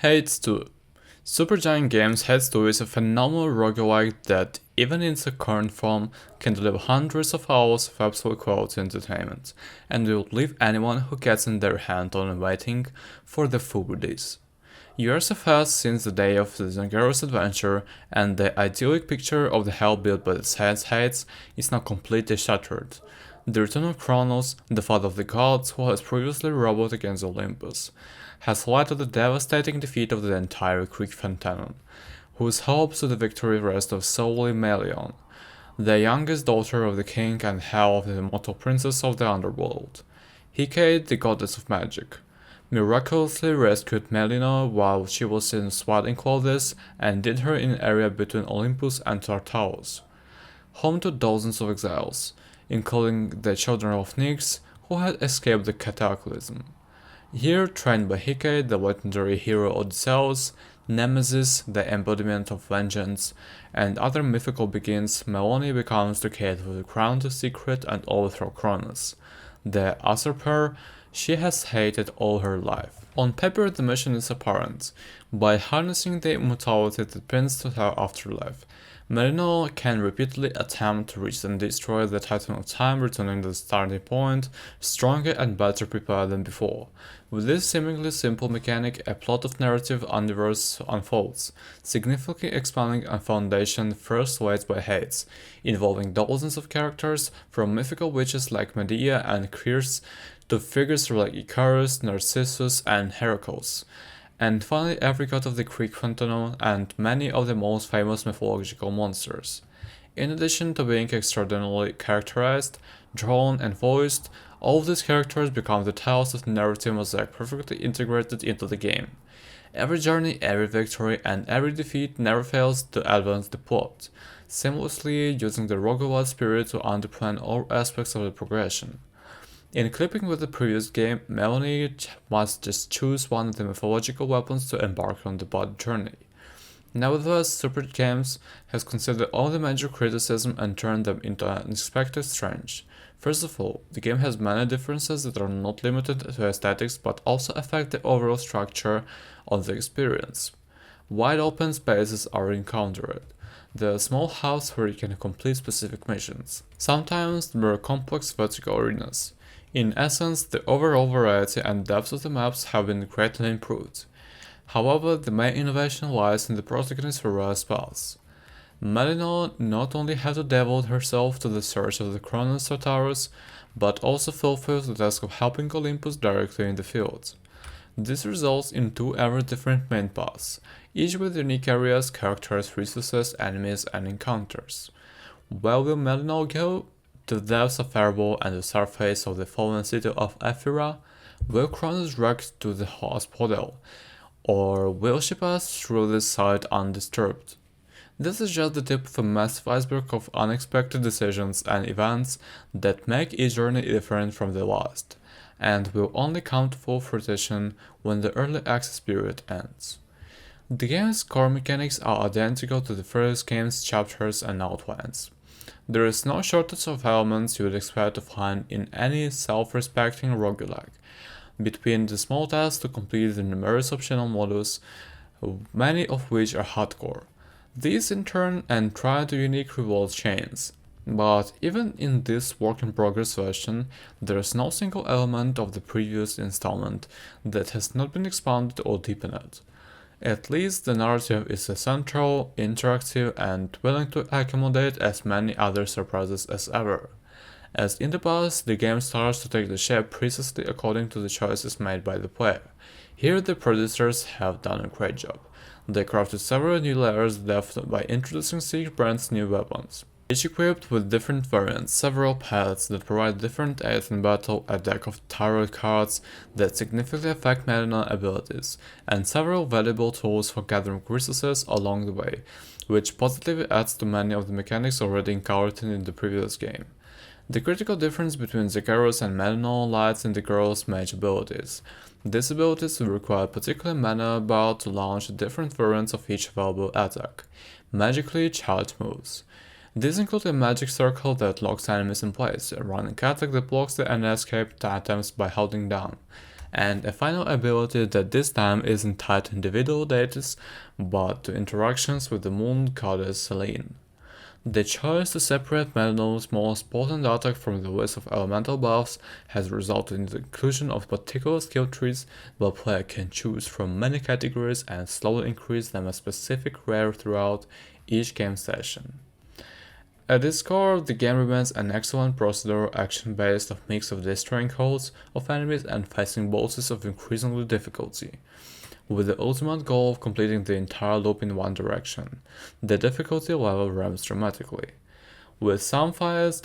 Hades 2. Supergiant Games Hades 2 is a phenomenal roguelike that, even in its current form, can deliver hundreds of hours of absolute quality entertainment, and will leave anyone who gets in their hand on waiting for the full release. Years have passed since the day of the Zangaro's adventure, and the idyllic picture of the hell built by the Hades is now completely shattered. The return of Kronos, the father of the gods who has previously rebelled against Olympus, has led to the devastating defeat of the entire Greek pantheon, whose hopes of the victory rest solely melinoe, the youngest daughter of the king and hell of the immortal princess of the Underworld. Hecate, the goddess of magic, miraculously rescued melinoe while she was in swaddling clothes and hid her in an area between Olympus and Tartarus, home to dozens of exiles, including the children of Nyx who had escaped the cataclysm. Here, trained by Hecate, the legendary hero Odysseus, Nemesis, the embodiment of vengeance, and other mythical beings, melinoe becomes the key to the crown secret and overthrow Kronos, the usurper she has hated all her life. On paper, the mission is apparent. By harnessing the immortality that pins to her afterlife, melinoe can repeatedly attempt to reach and destroy the Titan of Time, returning to the starting point stronger and better prepared than before. With this seemingly simple mechanic, a plot of narrative universe unfolds, significantly expanding a foundation first laid by Hades, involving dozens of characters, from mythical witches like Medea and Circe to figures like Icarus, Narcissus, and Heracles, and finally every god of the Greek pantheon and many of the most famous mythological monsters. In addition to being extraordinarily characterized, drawn, and voiced, all of these characters become the tiles of the narrative mosaic perfectly integrated into the game. Every journey, every victory, and every defeat never fails to advance the plot, seamlessly using the roguelike spirit to underpin all aspects of the progression. In keeping with the previous game, melinoe must just choose one of the mythological weapons to embark on the blood journey. Nevertheless, Super Games has considered all the major criticism and turned them into unexpected strange. First of all, the game has many differences that are not limited to aesthetics but also affect the overall structure of the experience. Wide open spaces are encountered. The small house where you can complete specific missions. Sometimes there are complex vertical arenas. In essence, the overall variety and depth of the maps have been greatly improved. However, the main innovation lies in the protagonist's various paths. melinoe not only had to devote herself to the search of the Kronos Tartarus, but also fulfills the task of helping Olympus directly in the field. This results in two ever different main paths, each with unique areas, characters, resources, enemies, and encounters. Where will melinoe go? To the depths of Fireball and the surface of the fallen city of Ephyra? Will Kronos wreck to the hospital? Or will she pass through this site undisturbed? This is just the tip of a massive iceberg of unexpected decisions and events that make each journey different from the last, and will only come to full fruition when the early access period ends. The game's core mechanics are identical to the first game's chapters and outlines. There is no shortage of elements you would expect to find in any self-respecting roguelike, between the small tasks to complete the numerous optional modules, many of which are hardcore. These in turn try to unique reward chains. But even in this work-in-progress version, there is no single element of the previous installment that has not been expanded or deepened. At least the narrative is central, interactive, and willing to accommodate as many other surprises as ever. As in the past, the game starts to take the shape precisely according to the choices made by the player. Here the producers have done a great job. They crafted several new layers of depth by introducing 6 brand new weapons, each equipped with different variants, several paths that provide different aids in battle, a deck of tarot cards that significantly affect melinoe abilities, and several valuable tools for gathering resources along the way, which positively adds to many of the mechanics already encountered in the previous game. The critical difference between Zagreus and melinoe lies in the girl's mage abilities. These abilities will require particular mana bar to launch different variants of each available attack, magically charged moves. These include a magic circle that locks enemies in place, a running attack that blocks the enemy escape attempts by holding down, and a final ability that this time isn't tied to individual deities, but to interactions with the moon goddess Selene. The choice to separate melinoe's most potent attack from the list of elemental buffs has resulted in the inclusion of particular skill trees where a player can choose from many categories and slowly increase them a specific rare throughout each game session. At its core, the game remains an excellent procedural action-based mix of destroying hordes of enemies and facing bosses of increasingly difficulty, with the ultimate goal of completing the entire loop in one direction. The difficulty level ramps dramatically, with some fights